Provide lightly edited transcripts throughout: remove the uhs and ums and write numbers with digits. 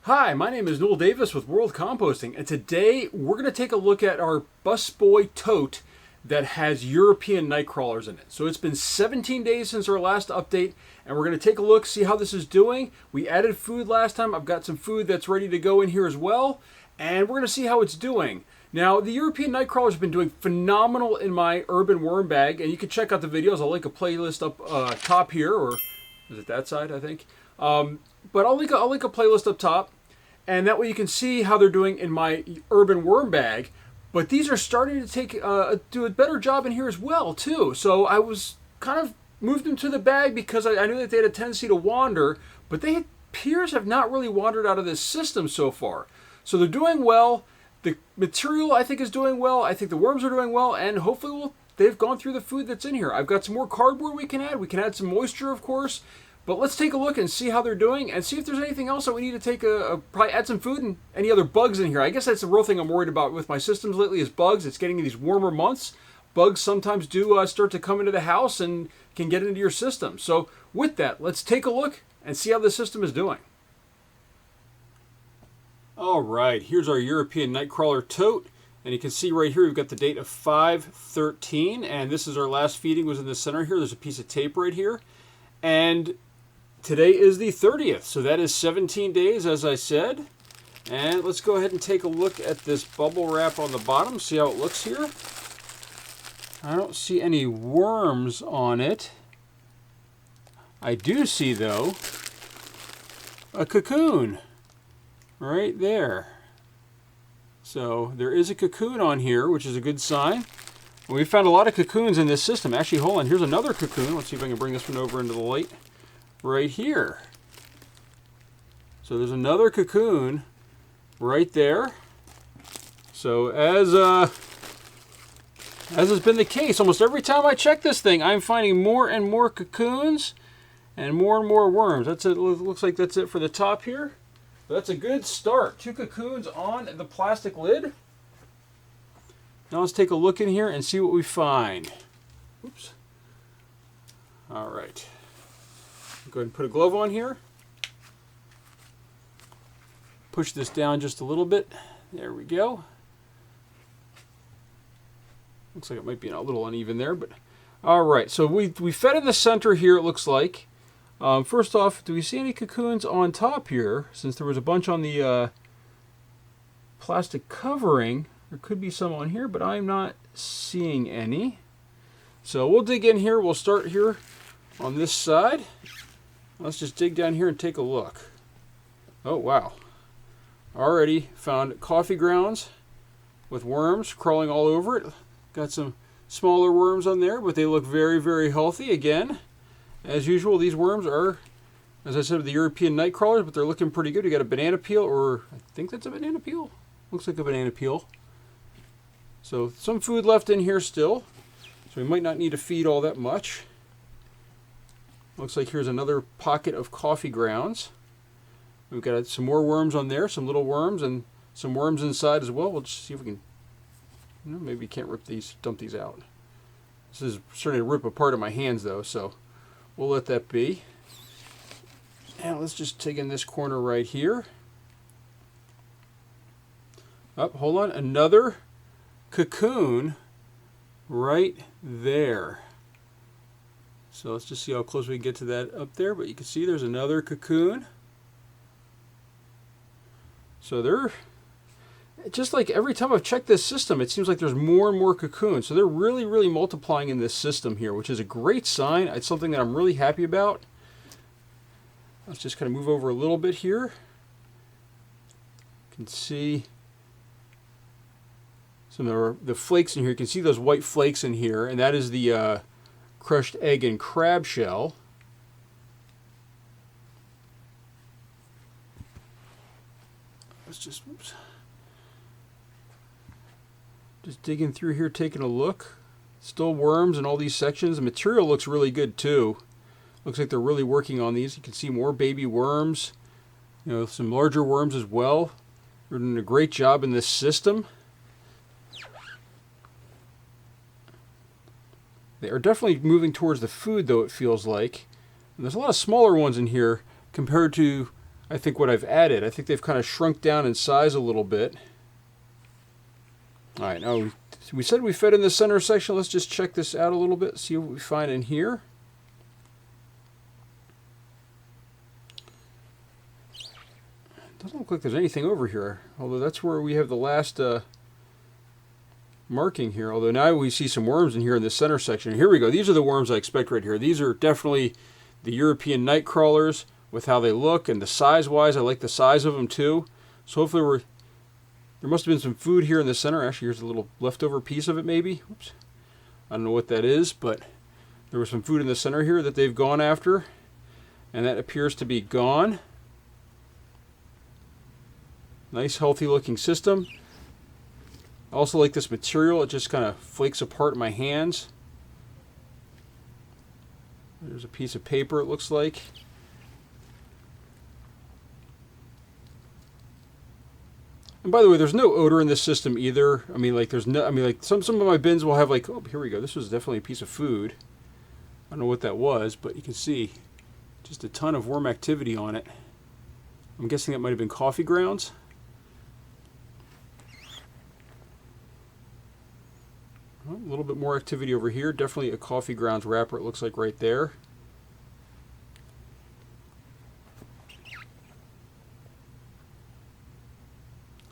Hi, my name is Noel Davis with World Composting, and today we're going to take a look at our busboy tote that has European Nightcrawlers in it. So it's been 17 days since our last update, and we're going to take a look, see how this is doing. We added food last time. I've got some food that's ready to go in here as well, and we're going to see how it's doing. Now, the European Nightcrawlers have been doing phenomenal in my urban worm bag, and you can check out the videos. I'll link a playlist up top here, or is it that side, I think? But I'll link a playlist up top, and that way you can see how they're doing in my urban worm bag. But these are starting to do a better job in here as well, too. So I was kind of moved them to the bag because I knew that they had a tendency to wander, but they appears have not really wandered out of this system so far. So they're doing well. The material, I think, is doing well. I think the worms are doing well, and hopefully they've gone through the food that's in here. I've got some more cardboard we can add. We can add some moisture, of course. But let's take a look and see how they're doing and see if there's anything else that we need to probably add some food and any other bugs in here. I guess that's the real thing I'm worried about with my systems lately is bugs. It's getting in these warmer months. Bugs sometimes do start to come into the house and can get into your system. So with that, let's take a look and see how the system is doing. All right, here's our European Nightcrawler tote. And you can see right here, we've got the date of 5/13. And this is our last feeding was in the center here. There's a piece of tape right here. And today is the 30th, so that is 17 days, as I said. And let's go ahead and take a look at this bubble wrap on the bottom, see how it looks here. I don't see any worms on it. I do see, though, a cocoon right there. So there is a cocoon on here, which is a good sign. We found a lot of cocoons in this system. Actually, hold on, here's another cocoon. Let's see if I can bring this one over into the light. Right here. So there's another cocoon right there. So as has been the case, almost every time I check this thing, I'm finding more and more cocoons and more worms. That's it. Looks like that's it for the top here. But that's a good start. 2 cocoons on the plastic lid. Now let's take a look in here and see what we find. Oops. All right. Go ahead and put a glove on here. Push this down just a little bit. There we go. Looks like it might be a little uneven there, but all right. So we fed in the center here, it looks like. First off, do we see any cocoons on top here? Since there was a bunch on the plastic covering, there could be some on here, but I'm not seeing any. So we'll dig in here. We'll start here on this side. Let's just dig down here and take a look. Oh, wow. Already found coffee grounds with worms crawling all over it. Got some smaller worms on there, but they look very healthy. Again, as usual, these worms are, as I said, the European Nightcrawlers, but they're looking pretty good. We got a banana peel, or I think that's a banana peel. Looks like a banana peel. So some food left in here still. So we might not need to feed all that much. Looks like here's another pocket of coffee grounds. We've got some more worms on there, some little worms, and some worms inside as well. We'll just see if we can, maybe we can't dump these out. This is starting to rip apart in my hands though, so we'll let that be. And let's just take in this corner right here. Hold on, another cocoon right there. So let's just see how close we can get to that up there, but you can see there's another cocoon. So they're, just like every time I've checked this system, it seems like there's more and more cocoons. So they're really multiplying in this system here, which is a great sign. It's something that I'm really happy about. Let's just kind of move over a little bit here. You can see some of the flakes in here. You can see those white flakes in here, and that is the crushed egg and crab shell. Let's just digging through here, taking a look. Still worms in all these sections. The material looks really good too. Looks like they're really working on these. You can see more baby worms, some larger worms as well. They're doing a great job in this system. They are definitely moving towards the food, though, it feels like. And there's a lot of smaller ones in here compared to I think what I've added. I think they've kind of shrunk down in size a little bit. All right, now we said we fed in the center section. Let's just check this out a little bit, see what we find in here. Doesn't look like there's anything over here, although that's where we have the last marking here. Although now we see some worms in here in the center section. Here we go. These are the worms I expect right here. These are definitely the European Nightcrawlers with how they look and the size-wise. I like the size of them too. So hopefully there must have been some food here in the center. Actually, here's a little leftover piece of it maybe. Oops. I don't know what that is, but there was some food in the center here that they've gone after, and that appears to be gone. Nice, healthy looking system. I also like this material. It just kind of flakes apart in my hands. There's a piece of paper, it looks like. And by the way, there's no odor in this system either. I mean, like some of my bins will have like, oh, here we go. This was definitely a piece of food. I don't know what that was, but you can see just a ton of worm activity on it. I'm guessing that might have been coffee grounds. Well, a little bit more activity over here. Definitely a coffee grounds wrapper, it looks like right there.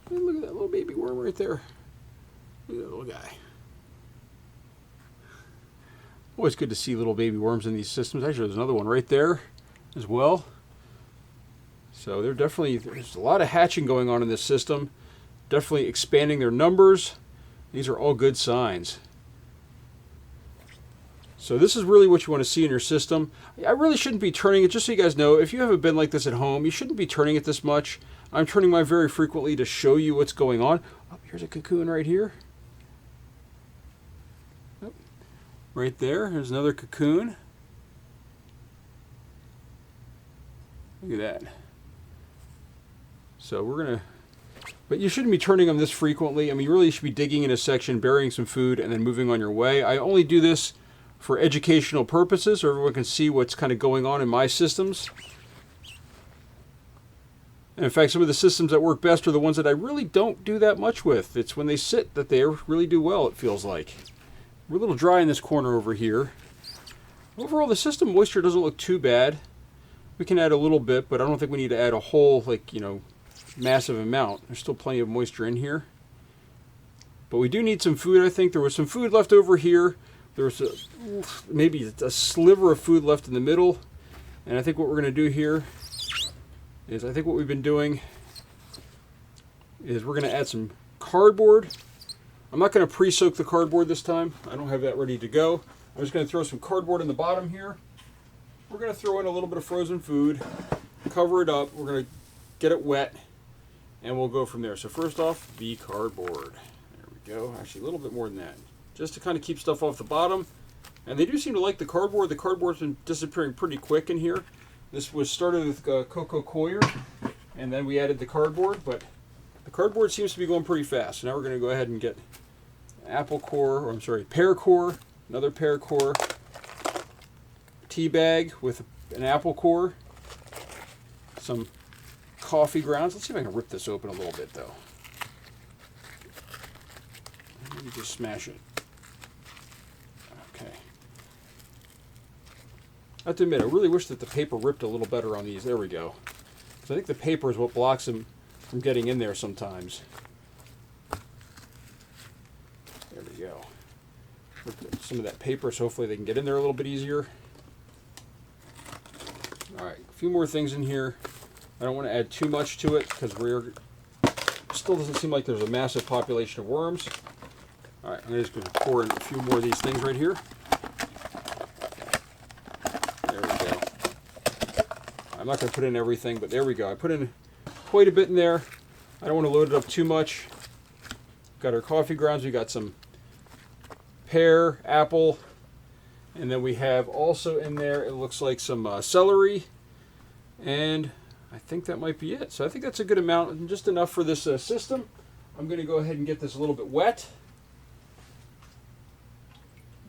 Hey, look at that little baby worm right there. Look at that little guy. Always good to see little baby worms in these systems. Actually, there's another one right there as well. So there's a lot of hatching going on in this system. Definitely expanding their numbers. These are all good signs. So this is really what you want to see in your system. I really shouldn't be turning it, just so you guys know, if you have a bin like this at home, you shouldn't be turning it this much. I'm turning mine very frequently to show you what's going on. Oh, here's a cocoon right here. Oh, right there, there's another cocoon. Look at that. So we're going to... But you shouldn't be turning them this frequently. I mean, you really should be digging in a section, burying some food, and then moving on your way. I only do this for educational purposes, so everyone can see what's kind of going on in my systems. And in fact, some of the systems that work best are the ones that I really don't do that much with. It's when they sit that they really do well, it feels like. We're a little dry in this corner over here. Overall, the system moisture doesn't look too bad. We can add a little bit, but I don't think we need to add a whole, like, massive amount. There's still plenty of moisture in here. But we do need some food, I think. There was some food left over here. There was maybe a sliver of food left in the middle. And I think what we're going to do here is, I think what we've been doing is we're going to add some cardboard. I'm not going to pre-soak the cardboard this time. I don't have that ready to go. I'm just going to throw some cardboard in the bottom here. We're going to throw in a little bit of frozen food, cover it up. We're going to get it wet, and we'll go from there. So first off, the cardboard. There we go. Actually, a little bit more than that, just to kind of keep stuff off the bottom. And they do seem to like the cardboard. The cardboard's been disappearing pretty quick in here. This was started with cocoa coir, and then we added the cardboard, but the cardboard seems to be going pretty fast. So now we're going to go ahead and get apple core, or I'm sorry, pear core, another pear core, tea bag with an apple core, some coffee grounds. Let's see if I can rip this open a little bit, though. Let me just smash it. Okay. I have to admit, I really wish that the paper ripped a little better on these. There we go. So I think the paper is what blocks them from getting in there sometimes. There we go. Rip some of that paper so hopefully they can get in there a little bit easier. Alright, a few more things in here. I don't want to add too much to it because still doesn't seem like there's a massive population of worms. Alright, I'm just going to pour in a few more of these things right here. There we go. I'm not going to put in everything, but there we go. I put in quite a bit in there. I don't want to load it up too much. Got our coffee grounds. We got some pear, apple, and then we have also in there, it looks like some celery, and I think that might be it. So I think that's a good amount, and just enough for this system. I'm going to go ahead and get this a little bit wet.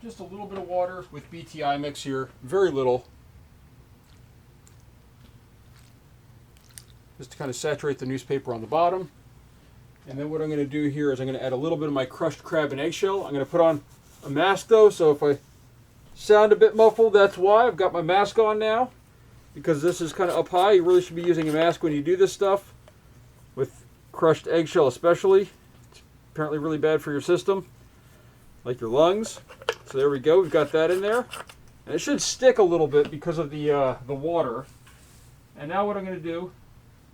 Just a little bit of water with BTI mix here, very little. just to kind of saturate the newspaper on the bottom. And then what I'm going to do here is I'm going to add a little bit of my crushed crab and eggshell. I'm going to put on a mask though, so if I sound a bit muffled, that's why. I've got my mask on now, because this is kind of up high. You really should be using a mask when you do this stuff, with crushed eggshell especially. It's apparently really bad for your system, like your lungs. So there we go, we've got that in there. And it should stick a little bit because of the water. And now what I'm going to do,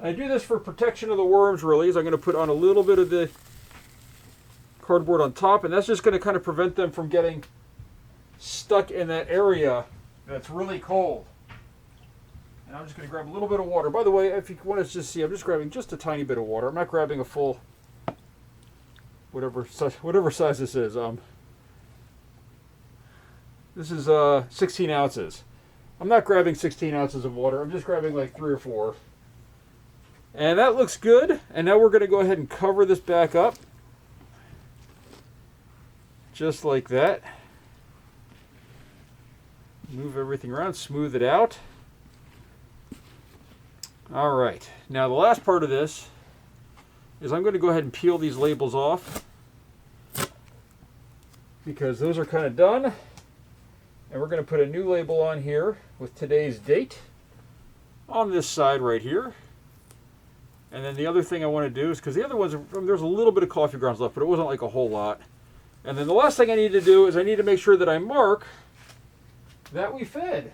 I do this for protection of the worms really, is I'm going to put on a little bit of the cardboard on top, and that's just going to kind of prevent them from getting stuck in that area that's really cold. And I'm just going to grab a little bit of water. By the way, if you want to just see, I'm just grabbing just a tiny bit of water. I'm not grabbing a full, whatever size this is. This is 16 ounces. I'm not grabbing 16 ounces of water. I'm just grabbing like 3 or 4. And that looks good. And now we're going to go ahead and cover this back up. Just like that. Move everything around, smooth it out. All right. Now the last part of this is I'm going to go ahead and peel these labels off, because those are kind of done. And we're going to put a new label on here with today's date on this side right here. And then the other thing I want to do is, because the other ones, there's a little bit of coffee grounds left, but it wasn't like a whole lot. And then the last thing I need to do is I need to make sure that I mark that we fed.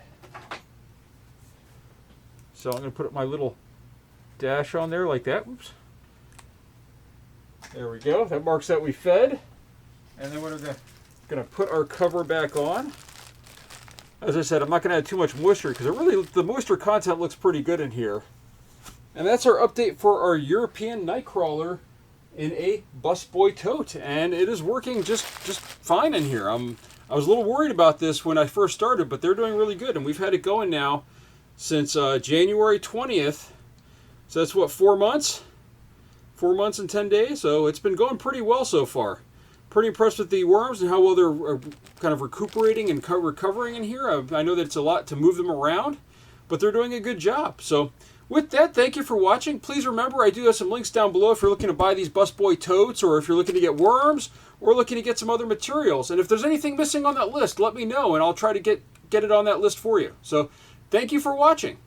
So I'm going to put my little dash on there like that. Oops. There we go. That marks that we fed. And then we're going to put our cover back on. As I said, I'm not going to add too much moisture, because the moisture content looks pretty good in here. And that's our update for our European Nightcrawler in a busboy tote, and it is working just fine in here. I was a little worried about this when I first started, but they're doing really good, and we've had it going now since January 20th. So that's what, 4 months? 4 months and 10 days. So it's been going pretty well so far. Pretty impressed with the worms and how well they're kind of recuperating and recovering in here. I know that it's a lot to move them around, but they're doing a good job. So with that, thank you for watching. Please remember, I do have some links down below if you're looking to buy these busboy totes, or if you're looking to get worms, or looking to get some other materials. And if there's anything missing on that list, let me know, and I'll try to get it on that list for you. So thank you for watching.